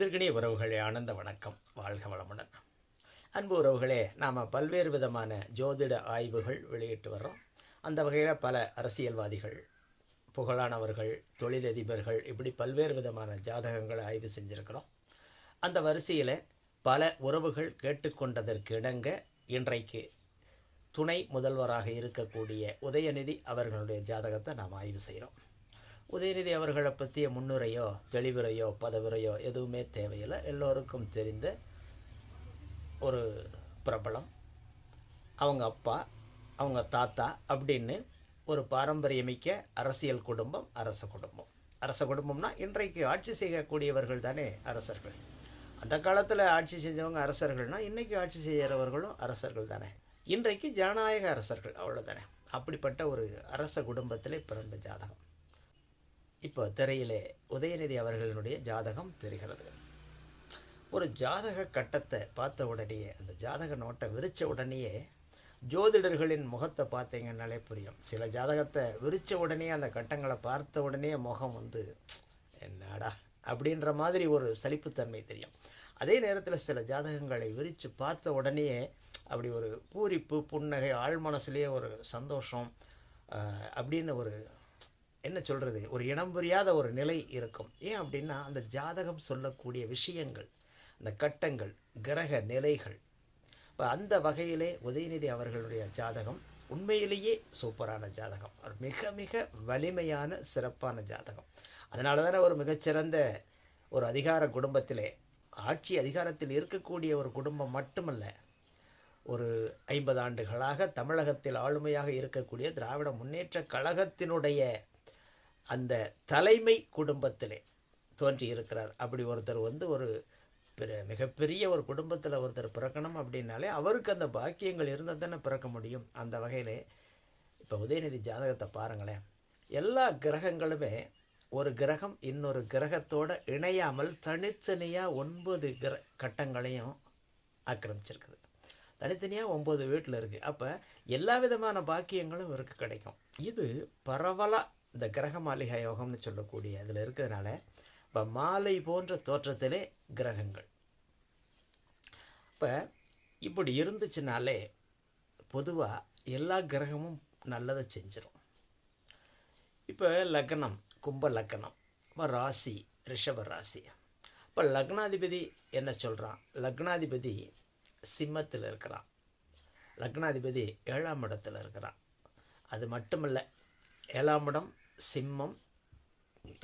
எதிர்கணிய உறவுகளே, ஆனந்த வணக்கம். வாழ்க வளமுடன். அன்பு உறவுகளே, நாம் பல்வேறு விதமான ஜோதிட ஆய்வுகள் வெளியிட்டு வர்றோம். அந்த வகையில் பல அரசியல்வாதிகள், புகழானவர்கள், தொழிலதிபர்கள், இப்படி பல்வேறு விதமான ஜாதகங்களை ஆய்வு செஞ்சுருக்கிறோம். அந்த வரிசையில் பல உறவுகள் கேட்டுக்கொண்டதற்கு இணங்க இன்றைக்கு துணை முதல்வராக இருக்கக்கூடிய உதயநிதி அவர்களுடைய ஜாதகத்தை நாம் ஆய்வு செய்கிறோம். உதயநிதி அவர்களை பற்றிய முன்னுரையோ தெளிவுரையோ பதவிரையோ எதுவுமே தேவையில்லை. எல்லோருக்கும் தெரிந்த ஒரு பிரபலம். அவங்க அப்பா, அவங்க தாத்தா அப்படின்னு ஒரு பாரம்பரியமிக்க அரசியல் குடும்பம், அரச குடும்பம்னா இன்றைக்கு ஆட்சி செய்யக்கூடியவர்கள் தானே அரசர்கள். அந்த காலத்தில் ஆட்சி செஞ்சவங்க அரசர்கள்னா இன்றைக்கி ஆட்சி செய்கிறவர்களும் அரசர்கள் தானே. இன்றைக்கு ஜனநாயக அரசர்கள், அவ்வளோதானே. அப்படிப்பட்ட ஒரு அரச குடும்பத்திலே பிறந்த ஜாதகம். இப்போ திரையிலே உதயநிதி அவர்களுடைய ஜாதகம் தெரிகிறது. ஒரு ஜாதக கட்டத்தை பார்த்த உடனேயே, அந்த ஜாதக நோட்டை விரித்த உடனேயே ஜோதிடர்களின் முகத்தை பார்த்தீங்கன்னாலே புரியும். சில ஜாதகத்தை விரித்த உடனே, அந்த கட்டங்களை பார்த்த உடனே முகம் என்னடா அப்படின்ற மாதிரி ஒரு சலிப்புத்தன்மை தெரியும். அதே நேரத்தில் சில ஜாதகங்களை விரித்து பார்த்த உடனேயே அப்படி ஒரு பூரிப்பு, புன்னகை, ஆழ் மனசுலேயே ஒரு சந்தோஷம், அப்படின்னு ஒரு என்ன சொல்கிறது, ஒரு இனம் புரியாத ஒரு நிலை இருக்கும். ஏன் அப்படின்னா, அந்த ஜாதகம் சொல்லக்கூடிய விஷயங்கள், அந்த கட்டங்கள், கிரக நிலைகள். இப்போ அந்த வகையிலே உதயநிதி அவர்களுடைய ஜாதகம் உண்மையிலேயே சூப்பரான ஜாதகம். மிக மிக வலிமையான சிறப்பான ஜாதகம். அதனால தானே ஒரு மிகச்சிறந்த ஒரு அதிகார குடும்பத்திலே, ஆட்சி அதிகாரத்தில் இருக்கக்கூடிய ஒரு குடும்பம் மட்டுமல்ல, ஒரு 50 ஆண்டுகளாக தமிழகத்தில் ஆளுமையாக இருக்கக்கூடிய திராவிட முன்னேற்ற கழகத்தினுடைய அந்த தலைமை குடும்பத்திலே தோன்றி இருக்கிறார். அப்படி ஒருத்தர் ஒரு மிகப்பெரிய ஒரு குடும்பத்தில் ஒருத்தர் பிறக்கணும் அப்படின்னாலே அவருக்கு அந்த பாக்கியங்கள் இருந்தால் தானே பிறக்க முடியும். அந்த வகையிலே இப்போ உதயநிதி ஜாதகத்தை பாருங்களேன். எல்லா கிரகங்களுமே ஒரு கிரகம் இன்னொரு கிரகத்தோடு இணையாமல் தனித்தனியாக 9 கட்டங்களையும் ஆக்கிரமிச்சிருக்குது. தனித்தனியாக 9 வீட்டில் இருக்குது. அப்போ எல்லா விதமான பாக்கியங்களும் இவருக்கு கிடைக்கும். இது பரவலாக இந்த கிரக மாளிகை யோகம்னு சொல்லக்கூடிய அதில் இருக்கிறதுனால இப்போ மாலை போன்ற தோற்றத்திலே கிரகங்கள். இப்போ இப்படி இருந்துச்சுனாலே பொதுவாக எல்லா கிரகமும் நல்லதை செஞ்சிடும். இப்போ லக்னம் கும்ப லக்னம், இப்போ ராசி ரிஷப ராசி. இப்போ லக்னாதிபதி என்ன சொல்கிறான்? லக்னாதிபதி சிம்மத்தில் இருக்கிறான். லக்னாதிபதி 7ஆம் இடத்துல இருக்கிறான். அது மட்டுமல்ல, 7ஆம் இடம் சிம்மம்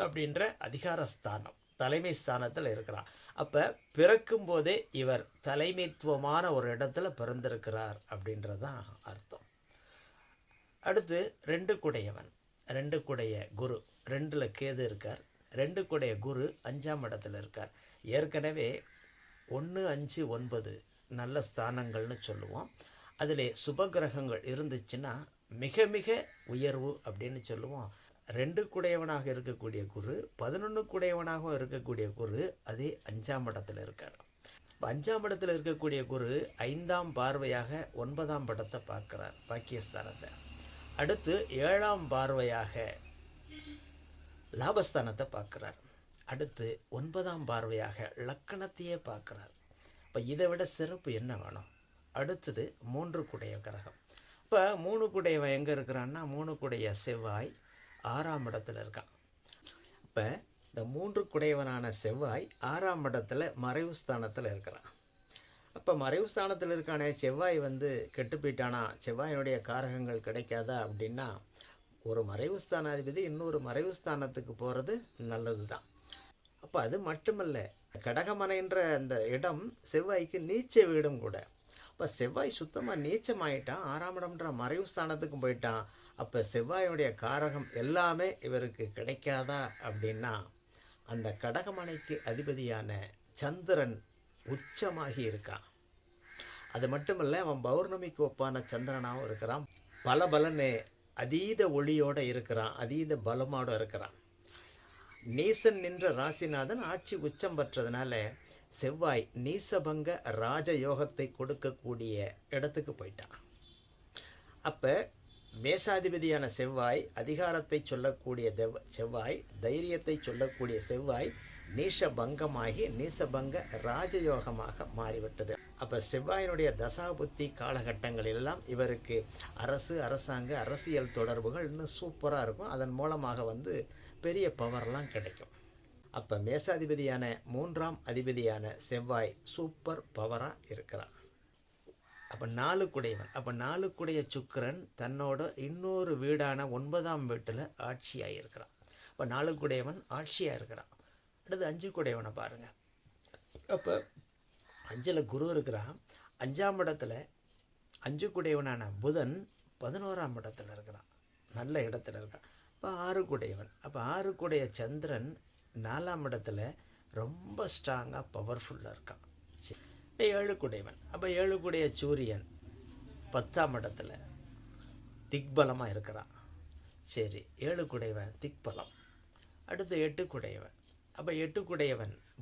அப்படின்ற அதிகார ஸ்தானம், தலைமை ஸ்தானத்தில் இருக்கிறார். அப்போ பிறக்கும் போதே இவர் தலைமைத்துவமான ஒரு இடத்துல பிறந்திருக்கிறார் அப்படின்றது தான் அர்த்தம். அடுத்து 2 குடையவன், 2 குடைய குரு, 2ல் கேது இருக்கார். 2 குடைய குரு 5ஆம் இடத்துல இருக்கார். ஏற்கனவே 1, 5, 9 நல்ல ஸ்தானங்கள்னு சொல்லுவோம். அதில் சுபகிரகங்கள் இருந்துச்சுன்னா மிக மிக உயர்வு அப்படின்னு சொல்லுவோம். 2 குடையவனாக இருக்கக்கூடிய குரு, 11 குடையவனாகவும் இருக்கக்கூடிய குரு, அதே 5ஆம் இடத்துல இருக்கார். 5ஆம் இடத்துல இருக்கக்கூடிய குரு 5ஆம் பார்வையாக 9ஆம் இடத்தை பார்க்கிறார், பாக்கியஸ்தானத்தை. அடுத்து 7ஆம் பார்வையாக லாபஸ்தானத்தை பார்க்கிறார். அடுத்து 9ஆம் பார்வையாக லக்கணத்தையே பார்க்கிறார். இப்போ இதை விட சிறப்பு என்ன வேணும்? அடுத்தது 3 குடைய கிரகம். இப்போ 3 குடையவன் எங்கே இருக்கிறான்னா, 3 குடைய செவ்வாய் 6ஆம் இடத்துல இருக்கான். இப்போ இந்த 3 குடையவனான செவ்வாய் 6ஆம் இடத்துல மறைவு ஸ்தானத்தில் இருக்கிறான். அப்போ மறைவு ஸ்தானத்தில் இருக்கானே செவ்வாய் கெட்டு போயிட்டானா, செவ்வாயினுடைய காரகங்கள் கிடைக்காதா அப்படின்னா, ஒரு மறைவு ஸ்தானாதிபதி இன்னொரு மறைவு ஸ்தானத்துக்கு போகிறது நல்லது தான். அப்போ அது மட்டுமல்ல, கடகமனைன்ற அந்த இடம் செவ்வாய்க்கு நீச்ச வீடும் கூட. இப்போ செவ்வாய் சுத்தமாக நீச்சமாயிட்டான், 6ஆம் இடம்ன்ற மறைவு ஸ்தானத்துக்கும் போயிட்டான். அப்போ செவ்வாயுடைய காரகம் எல்லாமே இவருக்கு கிடைக்காதா அப்படின்னா, அந்த கடகமனைக்கு அதிபதியான சந்திரன் உச்சமாகி இருக்கான். அது மட்டுமல்ல, அவன் பௌர்ணமிக்கு ஒப்பான சந்திரனாகவும் இருக்கிறான். பலன்னு அதீத ஒளியோடு இருக்கிறான், அதீத பலமோடு இருக்கிறான். நீசன் நின்ற ராசிநாதன் ஆட்சி உச்சம் பெற்றதுனால செவ்வாய் நீசபங்க ராஜயோகத்தை கொடுக்கக்கூடிய இடத்துக்கு போயிட்டான். அப்போ மேஷாதிபதியான செவ்வாய், அதிகாரத்தை சொல்லக்கூடிய செவ்வாய், தைரியத்தை சொல்லக்கூடிய செவ்வாய் நீசபங்கமாகி நீசபங்க ராஜயோகமாக மாறிவிட்டது. அப்போ செவ்வாயினுடைய தசாபுத்தி காலகட்டங்களெல்லாம் இவருக்கு அரசாங்க அரசியல் தொடர்புகள் இன்னும் சூப்பராக இருக்கும். அதன் மூலமாக பெரிய பவர்லாம் கிடைக்கும். அப்போ மேசாதிபதியான 3ஆம் அதிபதியான செவ்வாய் சூப்பர் பவராக இருக்கிறார். அப்போ 4 அப்போ 4 சுக்கிரன் தன்னோட இன்னொரு வீடான 9ஆம் வீட்டில் ஆட்சியாக இருக்கிறான். இப்போ 4 ஆட்சியாக இருக்கிறான். அடுத்து 5 பாருங்கள். அப்போ 5ல் குரு இருக்கிறான். 5ஆம் இடத்துல 5 புதன் 11ஆம் இடத்துல இருக்கிறான், நல்ல இடத்துல இருக்கான். இப்போ 6 அப்போ 6 சந்திரன் 4ஆம் இடத்துல ரொம்ப ஸ்ட்ராங்காக பவர்ஃபுல்லாக இருக்கான். 7 அப்போ 7 சூரியன் 10ஆம் இடத்துல திக்பலமாக இருக்கிறான். சரி, 7 திக்பலம். அடுத்து 8 அப்போ 8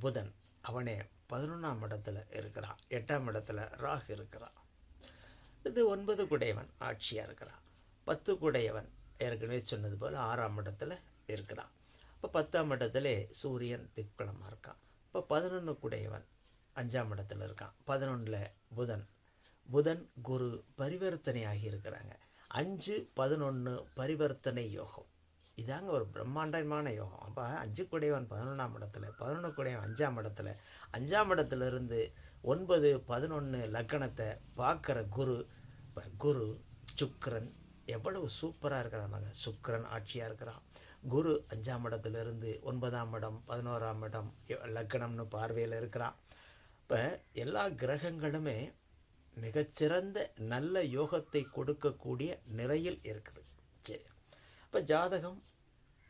புதன் அவனே 11ஆம் இடத்துல இருக்கிறான். 8ஆம் இடத்துல ராகு இருக்கிறான். இது 9 ஆட்சியாக இருக்கிறான். 10 ஏற்கனவே சொன்னது போல் 6ஆம் இடத்துல இருக்கிறான். இப்போ 10ஆம் இடத்துல சூரியன் திக்பலமாக இருக்கான். இப்போ 11 5ஆம் இடத்துல இருக்கான். 11 புதன் குரு பரிவர்த்தனை ஆகியிருக்கிறாங்க. 5-11 பரிவர்த்தனை யோகம். இதாங்க ஒரு பிரம்மாண்டமான யோகம். அப்போ 5 11ஆம் இடத்துல, 11 5ஆம் இடத்துல, 5ஆம் இடத்துலேருந்து 9-11 லக்கணத்தை பார்க்குற குரு சுக்கிரன் எவ்வளவு சூப்பராக இருக்கிறாங்க. சுக்கிரன் ஆட்சியாக இருக்கிறான். குரு 5ஆம் இடத்துலேருந்து 9ஆம் இடம் 11ஆம் இடம் லக்கணம்னு பார்வையில் இருக்கிறான். இப்போ எல்லா கிரகங்களுமே மிகச்சிறந்த நல்ல யோகத்தை கொடுக்கக்கூடிய நிலையில் இருக்குது. சரி, இப்போ ஜாதகம்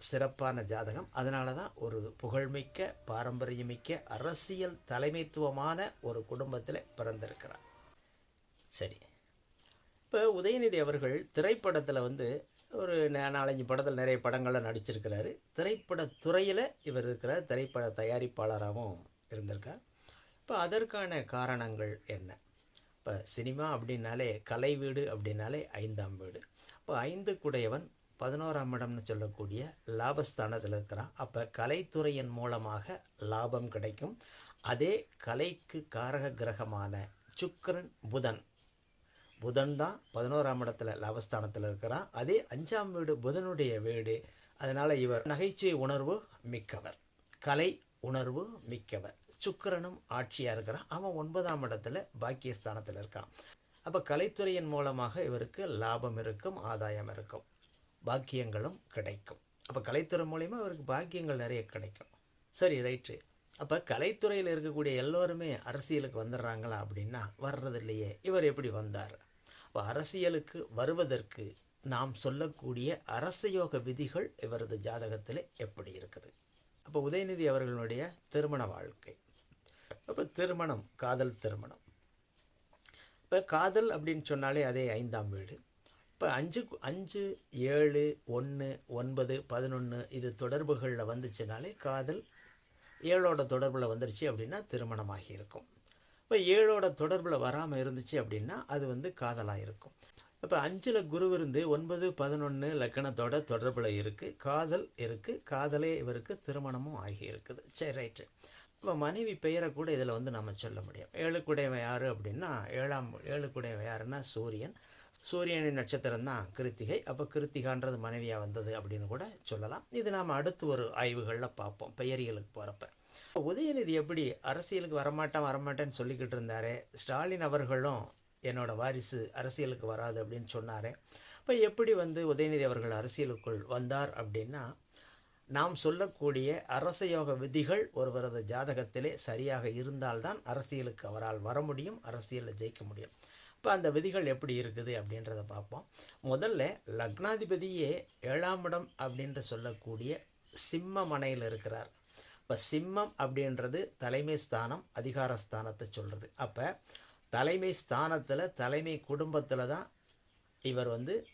சிறப்பான ஜாதகம். அதனால தான் ஒரு புகழ்மிக்க பாரம்பரியமிக்க அரசியல் தலைமைத்துவமான ஒரு குடும்பத்தில் பிறந்திருக்கிறார். சரி, இப்போ உதயநிதி அவர்கள் திரைப்படத்தில் ஒரு 4-5 படத்தில் நிறைய படங்களில் நடிச்சிருக்கிறாரு. திரைப்படத்துறையில் இவர் இருக்கிறார். திரைப்பட தயாரிப்பாளராகவும் இருந்திருக்கார். இப்போ அதற்கான காரணங்கள் என்ன? இப்போ சினிமா அப்படின்னாலே, கலை வீடு அப்படின்னாலே 5ஆம் வீடு. இப்போ 5 11ஆம் இடம்னு சொல்லக்கூடிய லாபஸ்தானத்தில் இருக்கிறான். அப்போ கலைத்துறையின் மூலமாக லாபம் கிடைக்கும். அதே கலைக்கு காரக கிரகமான சுக்கிரன் புதன் தான் 11ஆம் இடத்துல லாபஸ்தானத்தில் இருக்கிறான். அதே 5ஆம் வீடு புதனுடைய வீடு. அதனால் இவர் நகைச்சுவை உணர்வு மிக்கவர், கலை உணர்வு மிக்கவர். சுக்கிரனும் ஆட்சியாக இருக்கிறான். அவன் 9ஆம் இடத்துல பாக்கியஸ்தானத்தில் இருக்கான். அப்போ கலைத்துறையின் மூலமாக இவருக்கு லாபம் இருக்கும், ஆதாயம் இருக்கும், பாக்கியங்களும் கிடைக்கும். அப்போ கலைத்துறை மூலயமா இவருக்கு பாக்கியங்கள் நிறைய கிடைக்கும். சரி, ரைட்டு. அப்போ கலைத்துறையில் இருக்கக்கூடிய எல்லோருமே அரசியலுக்கு வந்துடுறாங்களா அப்படின்னா வர்றது இல்லையே. இவர் எப்படி வந்தார்? அப்போ அரசியலுக்கு வருவதற்கு நாம் சொல்லக்கூடிய அரசயோக விதிகள் இவரது ஜாதகத்தில் எப்படி இருக்குது? அப்போ உதயநிதி அவர்களுடைய திருமண வாழ்க்கை. அப்போ திருமணம், காதல் திருமணம். இப்போ காதல் அப்படின்னு சொன்னாலே அதே 5ஆம் வீடு. இப்போ 5, 7, 1, 9, 11 இது தொடர்புகளில் வந்துச்சுனாலே காதல். 7ஓட தொடர்பில் வந்துருச்சு அப்படின்னா திருமணமாகி இருக்கும். இப்போ 7ஓட தொடர்பில் வராமல் இருந்துச்சு அப்படின்னா அது காதலாக இருக்கும். இப்போ 5ல் குரு இருந்து 9, 11 லக்கணத்தோட தொடர்பில் இருக்குது, காதல் இருக்குது. காதலே இவருக்கு திருமணமும் ஆகி இருக்குது. சரி, ரைட்டு. இப்போ மனைவி பெயரை கூட இதில் நம்ம சொல்ல முடியும். 7 யார் அப்படின்னா 7 யாருன்னா சூரியனின் நட்சத்திரம் தான் கிருத்திகை. அப்போ கிருத்திகான்றது மனைவியாக வந்தது அப்படின்னு கூட சொல்லலாம். இது நாம் அடுத்து ஒரு ஆய்வுகளில் பார்ப்போம் பெயரியலுக்கு போகிறப்ப. உதயநிதி எப்படி அரசியலுக்கு வரமாட்டேன்னு சொல்லிக்கிட்டு இருந்தாரே, ஸ்டாலின் அவர்களும் என்னோட வாரிசு அரசியலுக்கு வராது அப்படின்னு சொன்னார். இப்போ எப்படி உதயநிதி அவர்கள் அரசியலுக்குள் வந்தார் அப்படின்னா, நாம் சொல்லக்கூடிய அரசயோக விதிகள் ஒருவரது ஜாதகத்திலே சரியாக இருந்தால்தான் அரசியலுக்கு அவரால் வர முடியும், அரசியலில் ஜெயிக்க முடியும். இப்போ அந்த விதிகள் எப்படி இருக்குது அப்படின்றத பார்ப்போம். முதல்ல லக்னாதிபதியே 7ஆம் இடம் அப்படின்ற சொல்லக்கூடிய சிம்ம மனையில் இருக்கிறார். இப்போ சிம்மம் அப்படின்றது தலைமை ஸ்தானம், அதிகார ஸ்தானத்தை சொல்கிறது. அப்போ தலைமை ஸ்தானத்தில் தலைமை குடும்பத்தில் தான் இவர்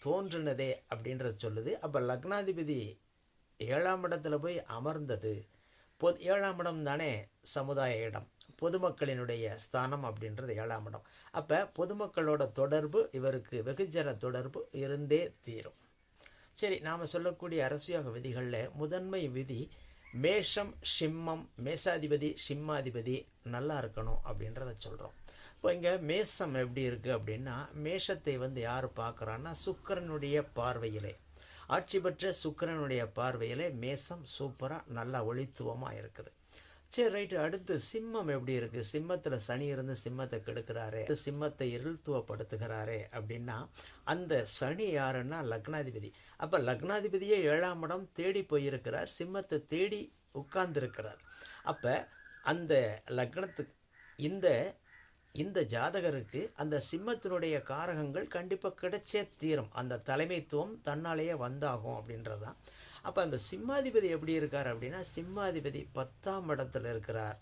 தோன்றினதே அப்படின்றது சொல்லுது. அப்போ லக்னாதிபதி 7ஆம் இடத்துல போய் அமர்ந்தது. 7ஆம் இடம் தானே சமுதாய இடம், பொதுமக்களினுடைய ஸ்தானம் அப்படின்றது 7ஆம் இடம். அப்போ பொதுமக்களோட தொடர்பு இவருக்கு வெகுஜன தொடர்பு இருந்தே தீரும். சரி, நாம் சொல்லக்கூடிய அரசியல் விதிகளில் முதன்மை விதி மேஷம் சிம்மம், மேஷாதிபதி சிம்மாதிபதி நல்லா இருக்கணும் அப்படின்றத சொல்கிறோம். இப்போ இங்கே மேஷம் எப்படி இருக்குது அப்படின்னா, மேஷத்தை யார் பார்க்குறான்னா சுக்கிரனுடைய பார்வையிலே, ஆட்சி பெற்ற சுக்கிரனுடைய பார்வையிலே மேஷம் சூப்பராக நல்லா ஒளித்துவமாக இருக்குது. சரி, ரைட்டு. அடுத்து சிம்மம் எப்படி இருக்குது? சிம்மத்தில் சனி இருந்து சிம்மத்தை கெடுக்கிறாரே, சிம்மத்தை இருள்துவப்படுத்துகிறாரே அப்படின்னா, அந்த சனி யாருன்னா லக்னாதிபதி. அப்போ லக்னாதிபதியே 7ஆம் இடம் தேடி போயிருக்கிறார், சிம்மத்தை தேடி உட்கார்ந்துருக்கிறார். அப்போ அந்த லக்னத்துக்கு இந்த ஜாதகருக்கு அந்த சிம்மத்தினுடைய காரகங்கள் கண்டிப்பாக கிடைச்சே தீரும். அந்த தலைமைத்துவம் தன்னாலேயே வந்தாகும் அப்படின்றதான். அப்போ அந்த சிம்மாதிபதி எப்படி இருக்கார் அப்படின்னா, சிம்மாதிபதி 10ஆம் இடத்துல இருக்கிறார்.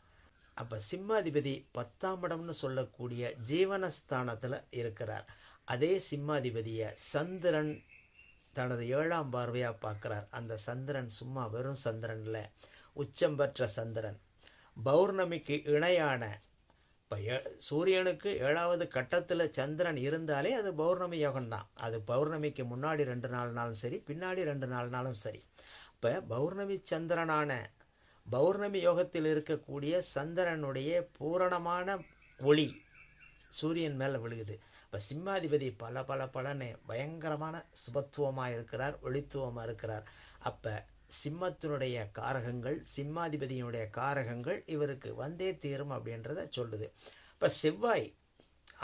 அப்போ சிம்மாதிபதி 10ஆம் இடம்னு சொல்லக்கூடிய ஜீவனஸ்தானத்தில் இருக்கிறார். அதே சிம்மாதிபதியை சந்திரன் தனது 7ஆம் பார்வையாக பார்க்குறார். அந்த சந்திரன் சும்மா வெறும் சந்திரனில், உச்சம் பெற்ற சந்திரன், பௌர்ணமிக்கு இணையான, இப்போ சூரியனுக்கு 7வது கட்டத்தில் சந்திரன் இருந்தாலே அது பௌர்ணமி யோகம்தான். அது பௌர்ணமிக்கு முன்னாடி 2 நாள்னாலும் சரி, பின்னாடி 2 நாள்னாலும் சரி. இப்போ பௌர்ணமி சந்திரனான பௌர்ணமி யோகத்தில் இருக்கக்கூடிய சந்திரனுடைய பூரணமான ஒளி சூரியன் மேலே விழுகுது. இப்போ சிம்மாதிபதி பலன்னு பயங்கரமான சுபத்துவமாக இருக்கிறார், ஒளித்துவமாக இருக்கிறார். அப்போ சிம்மத்தினுடைய காரகங்கள், சிம்மாதிபதியினுடைய காரகங்கள் இவருக்கு வந்தே தீரும் அப்படின்றத சொல்லுது. இப்போ செவ்வாய்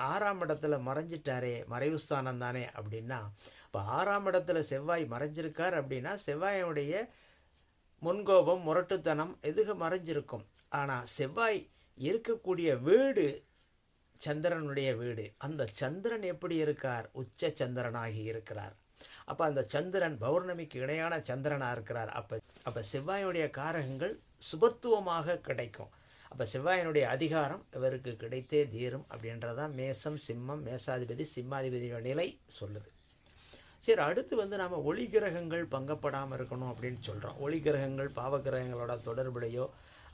6ஆம் இடத்துல மறைஞ்சிட்டாரே, மறைவு ஸ்தானம் தானே அப்படின்னா, இப்போ 6ஆம் இடத்துல செவ்வாய் மறைஞ்சிருக்கார் அப்படின்னா செவ்வாயினுடைய முன்கோபம், முரட்டுத்தனம் எதுக மறைஞ்சிருக்கும். ஆனால் செவ்வாய் இருக்கக்கூடிய வீடு சந்திரனுடைய வீடு. அந்த சந்திரன் எப்படி இருக்கார்? உச்ச சந்திரனாகி இருக்கிறார். அப்போ அந்த சந்திரன் பௌர்ணமிக்கு இணையான சந்திரனாக இருக்கிறார். அப்போ செவ்வாயினுடைய காரகங்கள் சுபத்துவமாக கிடைக்கும். அப்போ செவ்வாயினுடைய அதிகாரம் இவருக்கு கிடைத்தே தீரும் அப்படின்றதான் மேசம், சிம்மம், மேசாதிபதி, சிம்மாதிபதியோட நிலை சொல்லுது. சரி, அடுத்து நாம் ஒளி கிரகங்கள் பங்கப்படாமல் இருக்கணும் அப்படின்னு சொல்கிறோம். ஒளி கிரகங்கள் பாவகிரகங்களோட தொடர்புலையோ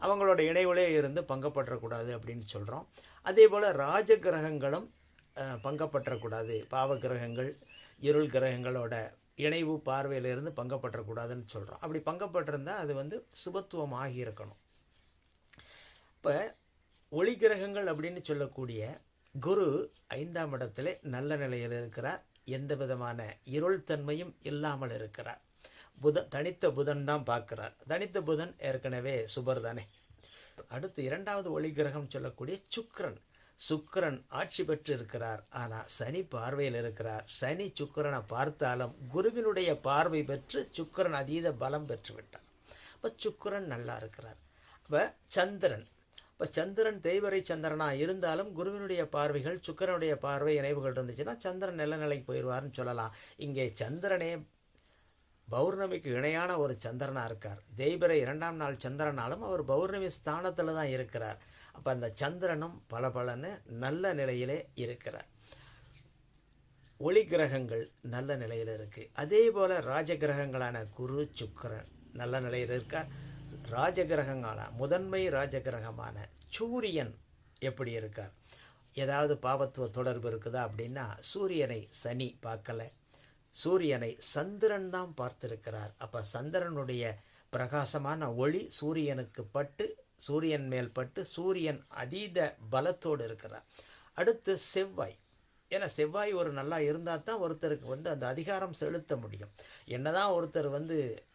அவங்களோட இணைவுலே இருந்து பங்கப்பற்றக்கூடாது அப்படின்னு சொல்கிறோம். அதே போல் ராஜ கிரகங்களும் பங்கப்பற்றக்கூடாது. பாவகிரகங்கள் இருள் கிரகங்களோட இணைவு பார்வையிலிருந்து பங்கப்பற்றக்கூடாதுன்னு சொல்கிறோம். அப்படி பங்கப்பட்டிருந்தால் அது சுபத்துவம் ஆகி இருக்கணும். இப்போ ஒளி கிரகங்கள் அப்படின்னு சொல்லக்கூடிய குரு 5ஆம் இடத்துல நல்ல நிலையில் இருக்கிறார். எந்த விதமான இருள் தன்மையும் இல்லாமல் இருக்கிறார். தனித்த புதன் தான் பார்க்கிறார். தனித்த புதன் ஏற்கனவே சுபர் தானே. அடுத்து 2வது ஒளி கிரகம் சொல்லக்கூடிய சுக்கிரன் ஆட்சி பெற்று இருக்கிறார். ஆனால் சனி பார்வையில் இருக்கிறார். சனி சுக்கிரனை பார்த்தாலும் குருவினுடைய பார்வை பெற்று சுக்கிரன் அதீத பலம் பெற்று விட்டார். இப்போ சுக்கிரன் நல்லா இருக்கிறார். இப்போ சந்திரன் தேய்வரை சந்திரனாக இருந்தாலும் குருவினுடைய பார்வைகள், சுக்கிரனுடைய பார்வை இணைவுகள் இருந்துச்சுன்னா சந்திரன் நல்ல நிலைக்கு போயிடுவார்னு சொல்லலாம். இங்கே சந்திரனே பௌர்ணமிக்கு இணையான ஒரு சந்திரனாக இருக்கார். தேய்பிரை 2ஆம் நாள் சந்திரனாலும் அவர் பௌர்ணமி ஸ்தானத்தில் தான் இருக்கிறார். அப்போ அந்த சந்திரனும் பலன்னு நல்ல நிலையிலே இருக்கிறார். ஒளி கிரகங்கள் நல்ல நிலையில் இருக்குது. அதே போல் ராஜகிரகங்களான குரு, சுக்கிரன் நல்ல நிலையில் இருக்கார். முதன்மை ராஜகிரகமான சூரியன் எப்படி இருக்கார்? ஏதாவது பாவத்துவ தொடர்பு இருக்குதா அப்படின்னா சூரியனை சனி பார்க்கல, சூரியனை சந்திரன் தான் பார்த்திருக்கிறார். அப்போ சந்திரனுடைய பிரகாசமான ஒளி சூரியன் மேல் பட்டு சூரியன் அதீத பலத்தோடு இருக்கிறார். அடுத்து செவ்வாய். ஏன்னா செவ்வாய் ஒரு நல்லா இருந்தால் தான் ஒருத்தருக்கு அந்த அதிகாரம் செலுத்த முடியும். என்னதான் ஒருத்தர்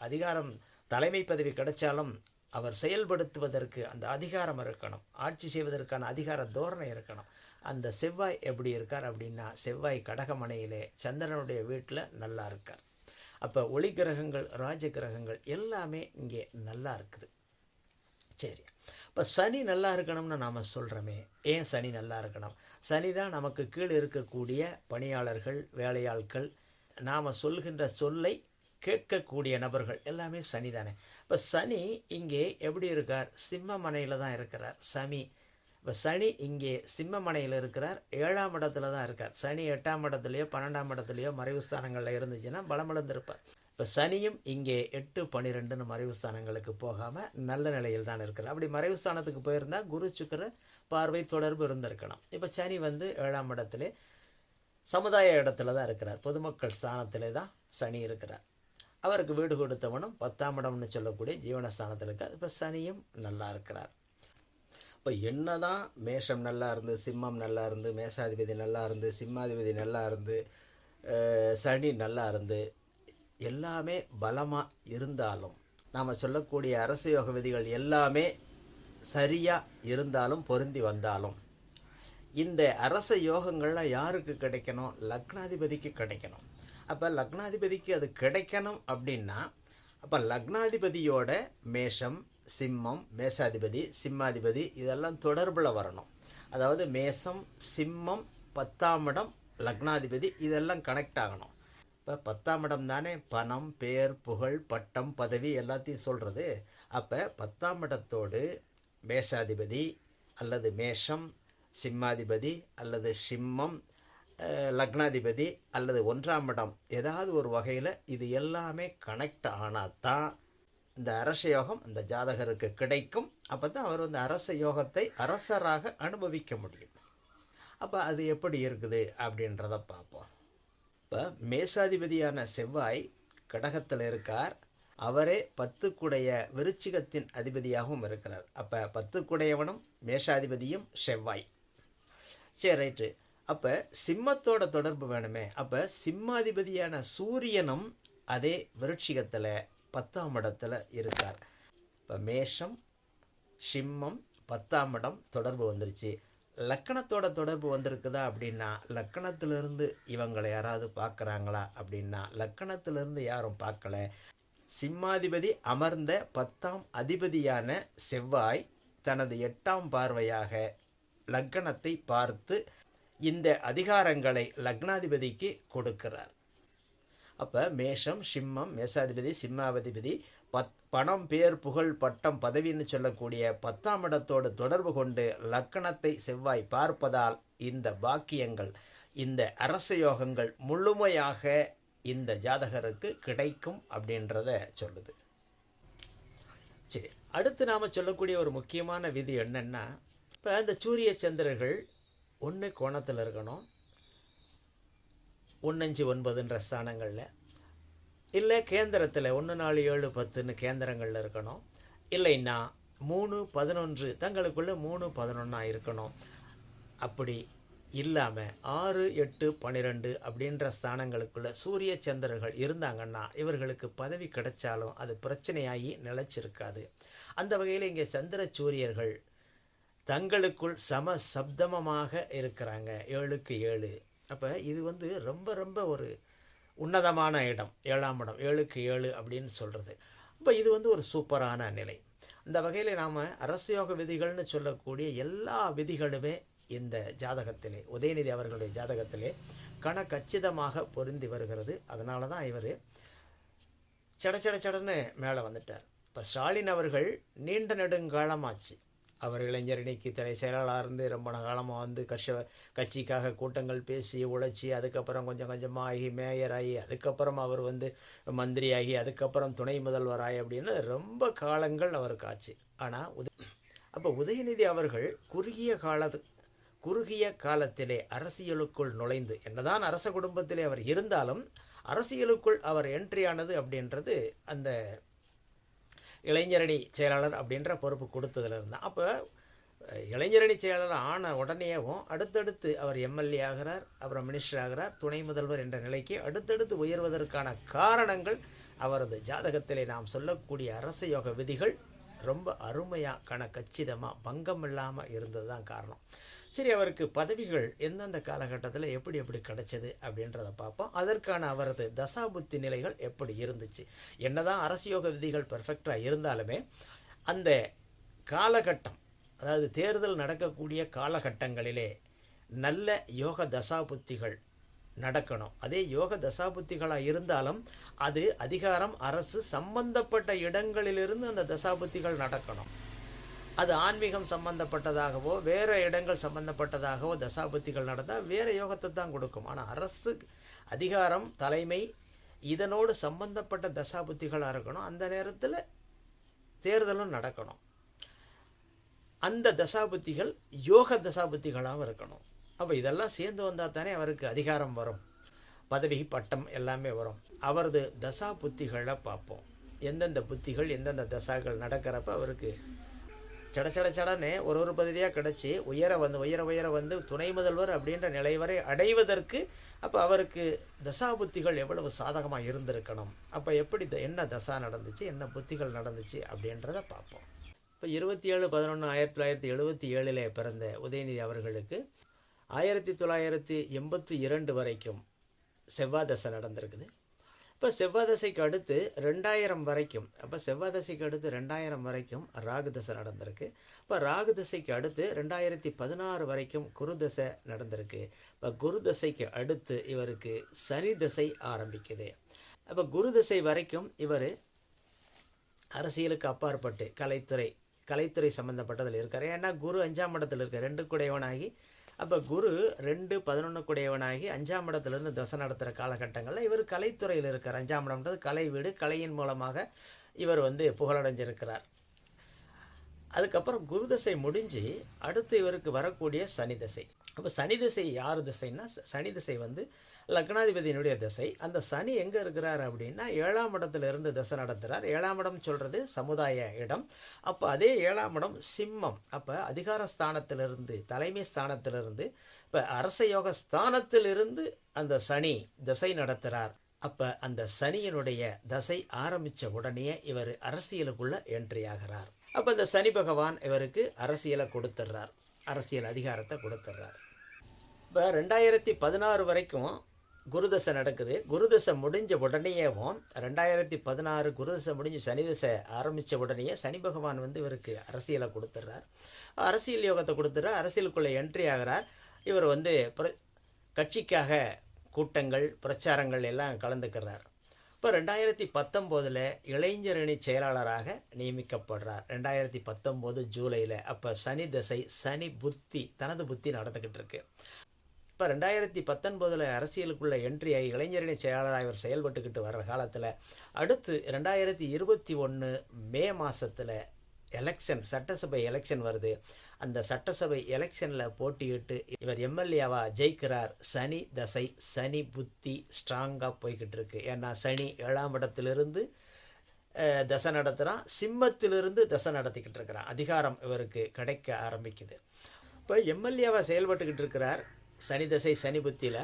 அதிகாரம் தலைமை பதவி கிடைச்சாலும் அவர் செயல்படுத்துவதற்கு அந்த அதிகாரம் இருக்கணும், ஆட்சி செய்வதற்கான அதிகார தோரணை இருக்கணும். அந்த செவ்வாய் எப்படி இருக்கார் அப்படின்னா, செவ்வாய் கடகமனையிலே சந்திரனுடைய வீட்டில் நல்லா இருக்கார். அப்போ ஒளி கிரகங்கள், ராஜ கிரகங்கள் எல்லாமே இங்கே நல்லா இருக்குது. சரி, இப்போ சனி நல்லா இருக்கணும்னு நாம் சொல்கிறோமே, ஏன் சனி நல்லா இருக்கணும்? சனி தான் நமக்கு கீழே இருக்கக்கூடிய பணியாளர்கள், வேலையாட்கள், நாம் சொல்கின்ற சொல்லை கேட்கக்கூடிய நபர்கள் எல்லாமே சனி தானே. இப்போ சனி இங்கே எப்படி இருக்கார்? சிம்மமனையில் தான் இருக்கிறார். இப்போ சனி இங்கே சிம்மமனையில் இருக்கிறார். 7ஆம் இடத்துல தான் இருக்கார். சனி 8ஆம் இடத்துலையோ 12ஆம் இடத்துலையோ மறைவு ஸ்தானங்களில் இருந்துச்சுன்னா பலமிழந்திருப்பார். இப்போ சனியும் இங்கே 8, 12ன்னு மறைவு ஸ்தானங்களுக்கு போகாமல் நல்ல நிலையில் தான் இருக்கிறார். அப்படி மறைவு ஸ்தானத்துக்கு போயிருந்தால் குரு சுக்கிர பார்வை தொடர்பு இருந்திருக்கணும். இப்போ சனி 7ஆம் இடத்துல சமுதாய இடத்துல தான் இருக்கிறார். பொதுமக்கள் ஸ்தானத்திலே தான் சனி இருக்கிறார். அவருக்கு வீடு கொடுத்தவனும் 10ஆம் இடம்னு சொல்லக்கூடிய ஜீவனஸ்தானத்தில் இருக்கார். இப்போ சனியும் நல்லா இருக்கிறார். இப்போ என்னதான் மேஷம் நல்லா இருந்து, சிம்மம் நல்லா இருந்து, மேஷாதிபதி நல்லா இருந்து, சிம்மாதிபதி நல்லா இருந்து, சனி நல்லா இருந்து, எல்லாமே பலமாக இருந்தாலும், நாம் சொல்லக்கூடிய அரசு யோக விதிகள் எல்லாமே சரியாக இருந்தாலும், பொருந்தி வந்தாலும், இந்த அரச யோகங்கள்லாம் யாருக்கு கிடைக்கணும்? லக்னாதிபதிக்கு கிடைக்கணும். அப்போ லக்னாதிபதிக்கு அது கிடைக்கணும் அப்படின்னா, அப்போ லக்னாதிபதியோட மேஷம், சிம்மம், மேஷாதிபதி, சிம்மாதிபதி இதெல்லாம் தொடர்பில் வரணும். அதாவது மேஷம், சிம்மம், 10ஆம் இடம், லக்னாதிபதி இதெல்லாம் கனெக்ட் ஆகணும். இப்போ 10ஆம் இடம் தானே பணம், பேர், புகழ், பட்டம், பதவி எல்லாத்தையும் சொல்கிறது. அப்போ 10ஆம் இடத்தோடு மேஷாதிபதி அல்லது மேஷம், சிம்மாதிபதி அல்லது சிம்மம், லக்னாதிபதி அல்லது 1ஆம் இடம் ஏதாவது ஒரு வகையில் இது எல்லாமே கனெக்ட் ஆனால் தான் இந்த அரச யோகம் இந்த ஜாதகருக்கு கிடைக்கும். அப்போ தான் அவர் வந்து அரச யோகத்தை அரசராக அனுபவிக்க முடியும். அப்போ அது எப்படி இருக்குது அப்படின்றத பார்ப்போம். இப்போ மேஷாதிபதியான செவ்வாய் கடகத்தில் இருக்கார். அவரே 10க்குடைய விருச்சிகத்தின் அதிபதியாகவும் இருக்கிறார். அப்போ 10க்குடையவனும் மேஷாதிபதியும் செவ்வாய். சரி, ரைட்டு. அப்போ சிம்மத்தோட தொடர்பு வேணுமே. அப்போ சிம்மாதிபதியான சூரியனும் அதே விருட்சிகத்தில் 10ஆம் இடத்துல இருக்கார். இப்போ மேஷம், சிம்மம், 10ஆம் இடம் தொடர்பு வந்துருச்சு. லக்கணத்தோட தொடர்பு வந்திருக்குதா அப்படின்னா, லக்கணத்திலிருந்து இவங்களை யாராவது பார்க்குறாங்களா அப்படின்னா, லக்கணத்திலிருந்து யாரும் பார்க்கல. சிம்மாதிபதி அமர்ந்த 10ஆம் அதிபதியான செவ்வாய் தனது 8ஆம் பார்வையாக லக்கணத்தை பார்த்து இந்த அதிகாரங்களை லக்னாதிபதிக்கு கொடுக்கிறார். அப்போ மேஷம், சிம்மம், மேஷாதிபதி, சிம்மாதிபதி பணம், பேர், புகழ், பட்டம், பதவின்னு சொல்லக்கூடிய 10ஆம் இடத்தோடு தொடர்பு கொண்டு லக்கணத்தை செவ்வாய் பார்ப்பதால் இந்த பாக்கியங்கள், இந்த அரச யோகங்கள் முழுமையாக இந்த ஜாதகருக்கு கிடைக்கும் அப்படின்றத சொல்லுது. சரி, அடுத்து நாம் சொல்லக்கூடிய ஒரு முக்கியமான விதி என்னன்னா, இப்போ இந்த சூரிய சந்திரர்கள் ஒன்று கோணத்தில் இருக்கணும், 1, 5, 9ன்ற ஸ்தானங்களில், இல்லை கேந்திரத்தில் 1, 4, 7, 10ன்னு கேந்திரங்களில் இருக்கணும். இல்லைன்னா 3, 11 தங்களுக்குள்ளே 3, 11 இருக்கணும். அப்படி இல்லாமல் 6, 8, 12 அப்படின்ற ஸ்தானங்களுக்குள்ள சூரிய சந்திரர்கள் இருந்தாங்கன்னா இவர்களுக்கு பதவி கிடைச்சாலும் அது பிரச்சனையாகி நிலைச்சிருக்காது. அந்த வகையில் இங்கே சந்திர சூரியர்கள் தங்களுக்குள் சம சப்தமமாக இருக்கிறாங்க, 7க்கு 7. அப்போ இது வந்து ரொம்ப ரொம்ப ஒரு உன்னதமான இடம், 7ஆம் இடம், 7க்கு 7 அப்படின்னு சொல்கிறது. இப்போ இது வந்து ஒரு சூப்பரான நிலை. இந்த வகையில் நாம் அரசயோக விதிகள்னு சொல்லக்கூடிய எல்லா விதிகளுமே இந்த ஜாதகத்திலே, உதயநிதி அவர்களுடைய ஜாதகத்திலே கச்சிதமாக பொருந்தி வருகிறது. அதனால தான் இவர் சடன்னு மேலே வந்துட்டார். இப்போ ஸ்டாலின் அவர்கள் நீண்ட நெடுங்காலமாச்சு, அவர் இளைஞரணிக்கு தலை செயலாளராக இருந்து ரொம்ப காலமாக வந்து கட்சிக்காக கூட்டங்கள் பேசி உழைச்சி, அதுக்கப்புறம் கொஞ்சம் கொஞ்சமாக ஆகி மேயராகி, அதுக்கப்புறம் அவர் வந்து மந்திரியாகி, அதுக்கப்புறம் துணை முதல்வராகி அப்படின்னு ரொம்ப காலங்கள் அவருக்கு ஆச்சு. ஆனால் அப்போ உதயநிதி அவர்கள் குறுகிய காலத்திலே அரசியலுக்குள் நுழைந்து, என்னதான் அரச குடும்பத்திலே அவர் இருந்தாலும் அரசியலுக்குள் அவர் என்ட்ரி ஆனது அப்படின்றது அந்த இளைஞரணி செயலாளர் அப்படின்ற பொறுப்பு கொடுத்ததுல இருந்தால். அப்போ இளைஞரணி செயலாளர் ஆன உடனேவும் அடுத்தடுத்து அவர் எம்எல்ஏ ஆகிறார், அப்புறம் மினிஸ்டர் ஆகிறார், துணை முதல்வர் என்ற நிலைக்கு அடுத்தடுத்து உயர்வதற்கான காரணங்கள் அவரது ஜாதகத்திலே நாம் சொல்லக்கூடிய அரச யோக விதிகள் ரொம்ப அருமையாக கச்சிதமாக பங்கம் இல்லாமல் இருந்தது தான் காரணம். சரி, அவருக்கு பதவிகள் எந்தெந்த காலகட்டத்தில் எப்படி கிடைச்சது அப்படின்றத பார்ப்போம். அதற்கான அவரது தசாபுத்தி நிலைகள் எப்படி இருந்துச்சு. என்னதான் அரசியோக விதிகள் பெர்ஃபெக்டாக இருந்தாலுமே அந்த காலகட்டம், அதாவது தேர்தல் நடக்கக்கூடிய காலகட்டங்களிலே நல்ல யோக தசாபுத்திகள் நடக்கணும். அதே யோக தசாபுத்திகளாக இருந்தாலும் அது அதிகாரம், அரசு சம்பந்தப்பட்ட இடங்களிலிருந்து அந்த தசாபுத்திகள் நடக்கணும். அது ஆன்மீகம் சம்பந்தப்பட்டதாகவோ வேறு இடங்கள் சம்பந்தப்பட்டதாகவோ தசாபுத்திகள் நடந்தால் வேறு யோகத்தை தான் கொடுக்கும். ஆனால் அரசு, அதிகாரம், தலைமை இதனோடு சம்பந்தப்பட்ட தசாபுத்திகளாக இருக்கணும். அந்த நேரத்தில் தேர்தலும் நடக்கணும். அந்த தசாபுத்திகள் யோக தசாபுத்திகளாகவும் இருக்கணும். அப்போ இதெல்லாம் சேர்ந்து வந்தால் தானே அவருக்கு அதிகாரம் வரும். பதவி பட்டம் எல்லாமே வரும். அவரது தசா புத்திகளை பார்ப்போம். எந்தெந்த புத்திகள் எந்தெந்த தசாக்கள் நடக்கிறப்ப அவருக்கு சடன்னு ஒரு பதவியாக கிடச்சி உயர வந்து துணை முதல்வர் அப்படின்ற நிலை வரை அடைவதற்கு அப்போ அவருக்கு தசா புத்திகள் எவ்வளவு சாதகமாக இருந்திருக்கணும். அப்போ எப்படி என்ன தசா நடந்துச்சு, என்ன புத்திகள் நடந்துச்சு அப்படின்றத பார்ப்போம். இப்போ 27/11/1977 பிறந்த உதயநிதி அவர்களுக்கு 1982 வரைக்கும் செவ்வாய் தசை நடந்திருக்குது. இப்போ செவ்வாய் தசைக்கு அடுத்து 2000 வரைக்கும், அப்போ செவ்வாய் தசைக்கு அடுத்து 2000 வரைக்கும் ராகு தசை நடந்திருக்கு. இப்போ ராகு தசைக்கு அடுத்து 2016 வரைக்கும் குரு தசை நடந்திருக்கு. இப்போ குரு தசைக்கு அடுத்து இவருக்கு சனி தசை ஆரம்பிக்குது. அப்போ குரு தசை வரைக்கும் இவர் அரசியலுக்கு அப்பாற்பட்டு கலைத்துறை சம்மந்தப்பட்டதில் இருக்கார். ஏன்னா குரு 5ஆம் இடத்துல இருக்க 2 குடையவனாகி, அப்போ குரு 2-11 குடையவனாகி 5ஆம் இடத்துலேருந்து தசை நடத்துகிற காலகட்டங்களில் இவர் கலைத்துறையில் இருக்கார். 5ஆம் இடம்ன்றது கலை வீடு. கலையின் மூலமாக இவர் புகழடைஞ்சிருக்கிறார். அதுக்கப்புறம் குரு தசை முடிஞ்சு அடுத்து இவருக்கு வரக்கூடிய சனி தசை. அப்போ சனி தசை யார் திசைன்னா, சனி திசை லக்னாதிபதியினுடைய திசை. அந்த சனி எங்கே இருக்கிறார் அப்படின்னா 7ஆம் இடத்துல இருந்து தசை நடத்துகிறார். 7ஆம் இடம் சொல்கிறது சமுதாய இடம். அப்போ அதே 7ஆம் இடம் சிம்மம். அப்போ அதிகார ஸ்தானத்திலிருந்து, தலைமை ஸ்தானத்திலிருந்து, இப்போ அரச யோக ஸ்தானத்திலிருந்து அந்த சனி தசை நடத்துகிறார். அப்போ அந்த சனியினுடைய தசை ஆரம்பித்த உடனே இவர் அரசியலுக்குள்ள என்ட்ரி ஆகிறார். அப்போ இந்த சனி பகவான் இவருக்கு அரசியலை கொடுத்துட்றார், அரசியல் அதிகாரத்தை கொடுத்துட்றார். இப்போ 2016 வரைக்கும் குருதசை நடக்குது. குருதசை முடிஞ்ச உடனேயேவும் 2016 குருதசை முடிஞ்சு சனி தசை ஆரம்பித்த உடனேயே சனி பகவான் இவருக்கு அரசியலை கொடுத்துட்றார், அரசியல் யோகத்தை கொடுத்துட்றார். அரசியலுக்குள்ளே என்ட்ரி ஆகிறார். இவர் கட்சிக்காக கூட்டங்கள் பிரச்சாரங்கள் எல்லாம் கலந்துக்கிறார். இப்போ 2019 இளைஞரணி செயலாளராக நியமிக்கப்படுறார். 2019 ஜூலையில். அப்போ சனி தசை, சனி புத்தி, தனது புத்தி நடந்துக்கிட்டு இருக்கு. இப்போ 2019 அரசியலுக்குள்ள என்ட்ரி ஆகி இளைஞரணி செயலாளராக இவர் செயல்பட்டுக்கிட்டு வர்ற காலத்தில் அடுத்து 2021 மே மாதத்தில் எலெக்ஷன், சட்டசபை எலெக்ஷன் வருது. அந்த சட்டசபை எலெக்ஷனில் போட்டியிட்டு இவர் எம்எல்ஏவா ஜெயிக்கிறார். சனி தசை, சனி புத்தி ஸ்ட்ராங்காக போய்கிட்டு இருக்கு. ஏன்னா சனி 7ஆம் இடத்திலிருந்து தசை நடத்துகிறான், சிம்மத்திலிருந்து தசை நடத்திக்கிட்டு இருக்கிறான். அதிகாரம் இவருக்கு கிடைக்க ஆரம்பிக்குது. இப்போ எம்எல்ஏவா செயல்பட்டுக்கிட்டு இருக்கிறார் சனி தசை சனி புத்தியில்.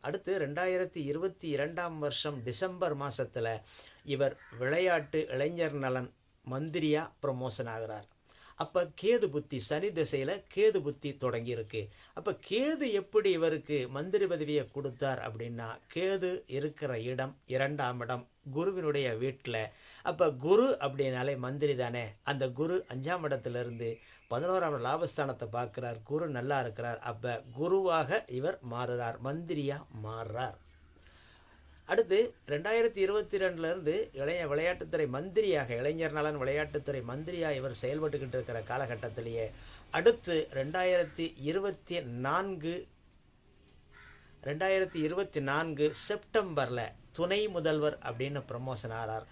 அடுத்து 2022 வருஷம் டிசம்பர் மாதத்தில் இவர் விளையாட்டு இளைஞர் நலன் மந்திரியாக ப்ரமோஷன் ஆகிறார். அப்போ கேது புத்தி, சனி திசையில் கேது புத்தி தொடங்கி இருக்கு. அப்போ கேது எப்படி இவருக்கு மந்திரி பதவியை கொடுத்தார் அப்படின்னா, கேது இருக்கிற இடம் 2ஆம் இடம் குருவினுடைய வீட்டில். அப்போ குரு அப்படின்னாலே மந்திரி தானே. அந்த குரு 5ஆம் இடத்துலேருந்து 11ஆம் லாபஸ்தானத்தை பார்க்குறார். குரு நல்லா இருக்கிறார். அப்போ குருவாக இவர் மாறுறார், மந்திரியாக மாறுறார். அடுத்து 2022 விளையாட்டுத்துறை மந்திரியாக, இளைஞர் நலன் விளையாட்டுத்துறை மந்திரியாக இவர் செயல்பட்டுக்கிட்டு இருக்கிற காலகட்டத்திலேயே அடுத்து 2024 செப்டம்பரில் துணை முதல்வர் அப்படின்னு ப்ரமோஷன் ஆகிறார்.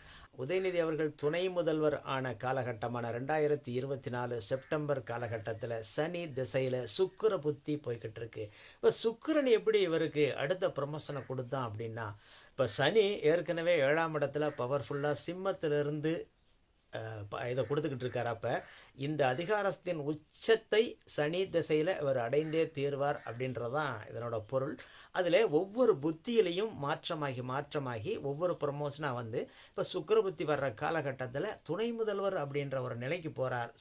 உதயநிதி அவர்கள் துணை முதல்வர் ஆன காலகட்டமான 2024 செப்டம்பர் காலகட்டத்தில் சனி திசையில் சுக்கிர புத்தி போய்கிட்டு இருக்கு. இப்போ சுக்கிரன் எப்படி இவருக்கு அடுத்த ப்ரமோஷனை கொடுத்தான் அப்படின்னா, இப்போ சனி ஏற்கனவே 7ஆம் இடத்துல பவர்ஃபுல்லாக சிம்மத்திலிருந்து இதை கொடுத்துக்கிட்டு இருக்கார். அப்போ இந்த அதிகாரத்தின் உச்சத்தை சனி திசையில் இவர் அடைந்தே தீர்வார் அப்படின்றதான் இதனோட பொருள். அதில் ஒவ்வொரு புத்தியிலையும் மாற்றமாகி ஒவ்வொரு ப்ரமோஷனாக இப்போ சுக்கிர புத்தி வர்ற காலகட்டத்தில் துணை முதல்வர் அப்படின்ற ஒரு நிலைக்கு போகிறார்.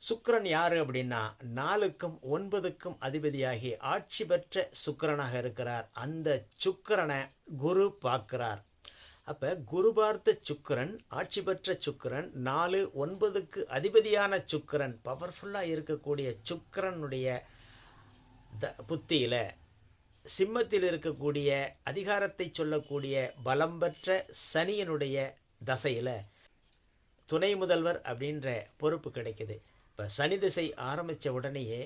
சுக்கிரன் யாரு அப்படின்னா 4க்கும் 9க்கும் அதிபதியாகி ஆட்சி பெற்ற சுக்கிரனாக இருக்கிறார். அந்த சுக்கிரனை குரு பார்க்கிறார். அப்போ குரு பார்த்த சுக்கிரன், ஆட்சி பெற்ற சுக்கிரன், 4-9க்கு அதிபதியான சுக்கிரன், பவர்ஃபுல்லாக இருக்கக்கூடிய சுக்கிரனுடைய புத்தியில் சிம்மத்தில் இருக்கக்கூடிய அதிகாரத்தை சொல்லக்கூடிய பலம் பெற்ற சனியனுடைய தசையில் துணை முதல்வர் அப்படின்ற பொறுப்பு கிடைக்குது. இப்போ சனி திசை ஆரம்பித்த உடனேயே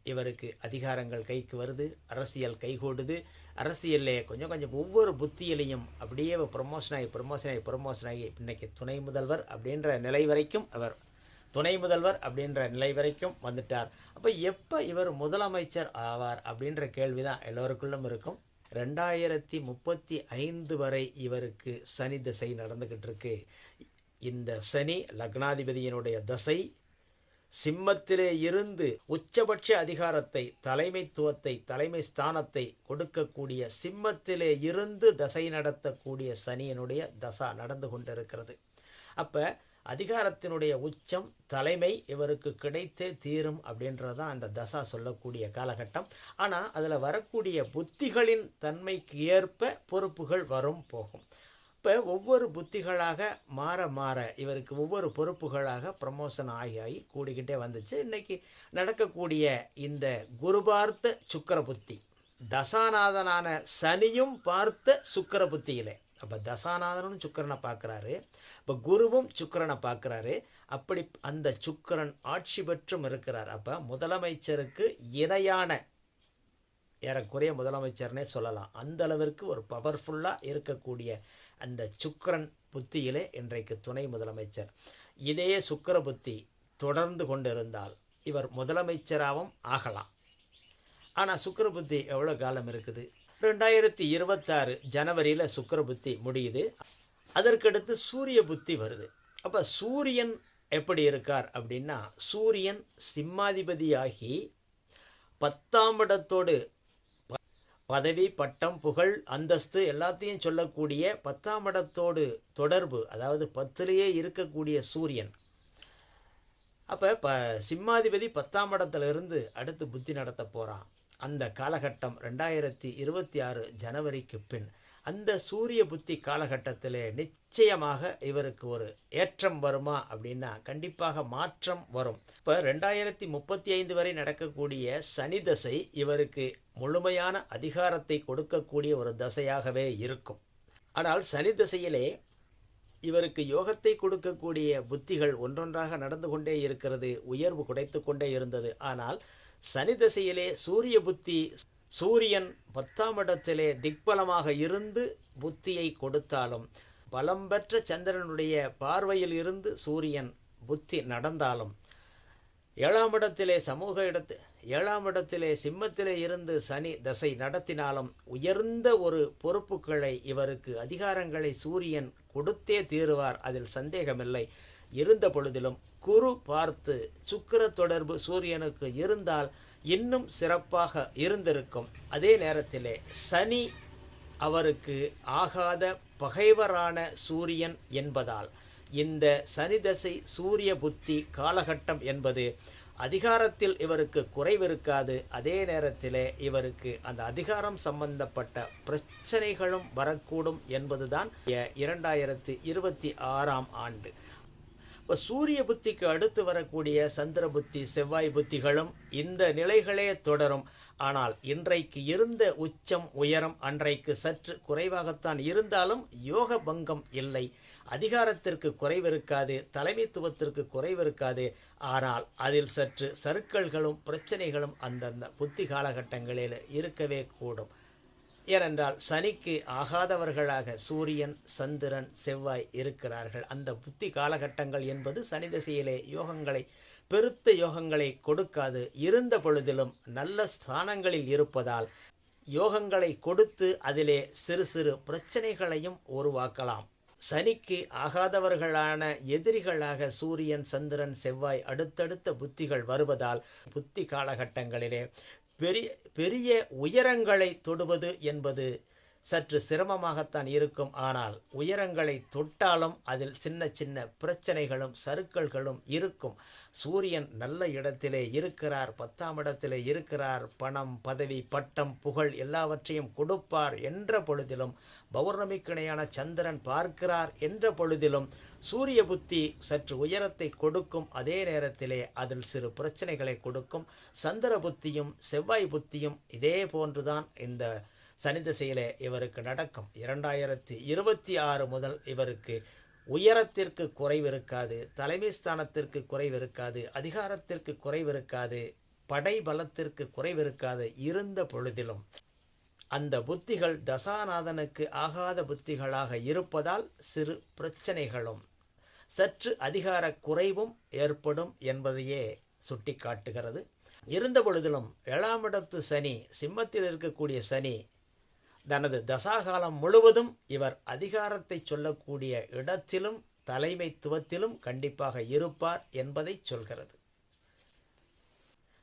இவருக்கு அதிகாரங்கள் கைக்கு வருது, அரசியல் கைகூடுது. அரசியலில் கொஞ்சம் ஒவ்வொரு புத்தியிலையும் அப்படியே ப்ரமோஷன் ஆகி இன்னைக்கு துணை முதல்வர் அப்படின்ற நிலை வரைக்கும் வந்துட்டார். அப்போ எப்போ இவர் முதலமைச்சர் ஆவார் அப்படின்ற கேள்வி தான் எல்லோருக்குள்ளும் இருக்கும். 2035 வரை இவருக்கு சனி திசை நடந்துகிட்டு இருக்கு. இந்த சனி லக்னாதிபதியினுடைய தசை சிம்மத்திலே இருந்து உச்சபட்ச அதிகாரத்தை, தலைமைத்துவத்தை, தலைமை ஸ்தானத்தை கொடுக்கக்கூடிய சிம்மத்திலே இருந்து தசை நடத்தக்கூடிய சனியினுடைய தசா நடந்து கொண்டிருக்கிறது. அப்ப அதிகாரத்தினுடைய உச்சம், தலைமை இவருக்கு கிடைத்தே தீரும் அப்படின்றதான் அந்த தசா சொல்லக்கூடிய காலகட்டம். ஆனால் அதில் வரக்கூடிய புத்திகளின் தன்மைக்கு ஏற்ப பொறுப்புகள் வரும் போகும். இப்போ ஒவ்வொரு புத்திகளாக மாற மாற இவருக்கு ஒவ்வொரு பொறுப்புகளாக ப்ரமோஷன் ஆகி கூடிக்கிட்டே வந்துச்சு. இன்னைக்கு நடக்கக்கூடிய இந்த குருபார்த்த சுக்கிர புத்தி, தசாநாதனான சனியும் பார்த்த சுக்கிர புத்தியிலே, அப்போ தசாநாதனும் சுக்கிரனை பார்க்குறாரு, இப்போ குருவும் சுக்கிரனை பார்க்குறாரு. அப்படி அந்த சுக்கிரன் ஆட்சி பெற்றும் இருக்கிறார். அப்போ முதலமைச்சருக்கு இணையான, ஏறக்குறைய முதலமைச்சர்னே சொல்லலாம், அந்த அளவிற்கு ஒரு பவர்ஃபுல்லாக இருக்கக்கூடிய அந்த சுக்கிரன் புத்தியிலே இன்றைக்கு துணை முதலமைச்சர். இதே சுக்கிர புத்தி தொடர்ந்து கொண்டிருந்தால் இவர் முதலமைச்சராகவும் ஆகலாம். ஆனால் சுக்கிர புத்தி எவ்வளோ காலம் இருக்குது? 2026 ஜனவரியில் சுக்கிர புத்தி முடியுது. அதற்கடுத்து சூரிய புத்தி வருது. அப்போ சூரியன் எப்படி இருக்கார் அப்படின்னா, சூரியன் சிம்மாதிபதியாகி 10ஆம் இடத்தோடு பதவி, பட்டம், புகழ், அந்தஸ்து எல்லாத்தையும் சொல்லக்கூடிய 10ஆம் இடத்தோடு தொடர்பு, அதாவது 10லேயே இருக்கக்கூடிய சூரியன். அப்போ சிம்மாதிபதி 10ஆம் இடத்துல இருந்து அடுத்து புத்தி நடத்த போகிறான். அந்த காலகட்டம் 2026 ஜனவரிக்கு பின். அந்த சூரிய புத்தி காலகட்டத்திலே நிச்சயமாக இவருக்கு ஒரு ஏற்றம் வருமா அப்படின்னா கண்டிப்பாக மாற்றம் வரும். இப்போ 2035 வரை நடக்கக்கூடிய சனி தசை இவருக்கு முழுமையான அதிகாரத்தை கொடுக்கக்கூடிய ஒரு தசையாகவே இருக்கும். ஆனால் சனி தசையிலே இவருக்கு யோகத்தை கொடுக்கக்கூடிய புத்திகள் ஒன்றொன்றாக நடந்து கொண்டே இருக்கிறது, உயர்வு குடைத்து கொண்டே இருந்தது. ஆனால் சனி தசையிலே சூரிய புத்தி, சூரியன் 10ஆம் இடத்திலே திக்பலமாக இருந்து புத்தியை கொடுத்தாலும், பலம் பெற்ற சந்திரனுடைய பார்வையில் இருந்து சூரியன் புத்தி நடந்தாலும், 7ஆம் இடத்திலே 7ஆம் இடத்திலே சிம்மத்திலே இருந்து சனி தசை நடத்தினாலும் உயர்ந்த ஒரு பொறுப்புகளை இவருக்கு, அதிகாரங்களை சூரியன் கொடுத்தே தீருவார், அதில் சந்தேகமில்லை. இருந்த பொழுதிலும் குரு பார்த்து சுக்கிர தொடர்பு சூரியனுக்கு இருந்தால் இன்னும் சிறப்பாக இருந்திருக்கும். அதே நேரத்திலே சனி அவருக்கு ஆகாத பகைவரான சூரியன் என்பதால் இந்த சனி தசை சூரிய புத்தி காலகட்டம் என்பது அதிகாரத்தில் இவருக்கு குறைவிருக்காது. அதே நேரத்திலே இவருக்கு அந்த அதிகாரம் சம்பந்தப்பட்ட பிரச்சனைகளும் வரக்கூடும் என்பதுதான் 2026ஆம் ஆண்டு. இப்போ சூரிய புத்திக்கு அடுத்து வரக்கூடிய சந்திர புத்தி, செவ்வாய் புத்திகளும் இந்த நிலைகளே தொடரும். ஆனால் இன்றைக்கு இருந்த உச்சம், உயரம் அன்றைக்கு சற்று குறைவாகத்தான் இருந்தாலும் யோக பங்கம் இல்லை. அதிகாரத்திற்கு குறைவிருக்காது, தலைமைத்துவத்திற்கு குறைவிருக்காது. ஆனால் அதில் சற்று சறுக்கல்களும் பிரச்சனைகளும் அந்தந்த புத்தி காலகட்டங்களில் இருக்கவே கூடும். ஏனென்றால் சனிக்கு ஆகாதவர்களாக சூரியன், சந்திரன், செவ்வாய் இருக்கிறார்கள். அந்த புத்தி காலகட்டங்கள் என்பது சனி திசையிலே யோகங்களை, பெருத்த யோகங்களை கொடுக்காது. இருந்த பொழுதிலும் நல்ல ஸ்தானங்களில் இருப்பதால் யோகங்களை கொடுத்து அதிலே சிறு சிறு பிரச்சனைகளையும் உருவாக்கலாம். சனிக்கு ஆகாதவர்களான எதிரிகளாக சூரியன், சந்திரன், செவ்வாய் அடுத்தடுத்த புத்திகள் வருவதால் புத்தி காலகட்டங்களிலே பெரிய உயரங்களை தொடுவது என்பது சற்று சிரமமாகத்தான் இருக்கும். ஆனால் உயரங்களை தொட்டாலும் அதில் சின்ன சின்ன பிரச்சனைகளும் சறுக்கல்களும் இருக்கும். சூரியன் நல்ல இடத்திலே இருக்கிறார், 10ஆம் இடத்திலே இருக்கிறார். பணம், பதவி, பட்டம், புகழ் எல்லாவற்றையும் கொடுப்பார் என்ற பொழுதிலும், பௌர்ணமிக்கிணையான சந்திரன் பார்க்கிறார் என்ற பொழுதிலும் சூரிய புத்தி சற்று உயரத்தை கொடுக்கும். அதே நேரத்திலே அதில் சிறு பிரச்சனைகளை கொடுக்கும். சந்திர புத்தியும் செவ்வாய் புத்தியும் இதே போன்றுதான் இந்த சனி திசையிலே இவருக்கு நடக்கும். 2026 முதல் இவருக்கு உயரத்திற்கு குறைவிருக்காது, தலைமை ஸ்தானத்திற்கு குறைவிருக்காது, அதிகாரத்திற்கு குறைவிருக்காது, படை பலத்திற்கு குறைவிருக்காது. இருந்த பொழுதிலும் அந்த புத்திகள் தசாநாதனுக்கு ஆகாத புத்திகளாக இருப்பதால் சிறு பிரச்சனைகளும் சற்று அதிகார குறைவும் ஏற்படும் என்பதையே சுட்டி காட்டுகிறது. இருந்த பொழுதிலும் 7ஆம் இடத்து சனி, சிம்மத்தில் இருக்கக்கூடிய சனி தனது தசாகாலம் முழுவதும் இவர் அதிகாரத்தை சொல்லக்கூடிய இடத்திலும் தலைமைத்துவத்திலும் கண்டிப்பாக இருப்பார் என்பதை சொல்கிறது.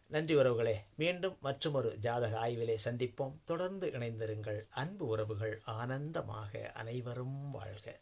நன்றி உறவுகளே. மீண்டும் மற்றுமொரு ஜாதக ஆய்விலே சந்திப்போம். தொடர்ந்து இணைந்திருங்கள். அன்பு உறவுகள் ஆனந்தமாக அனைவரும் வாழ்க.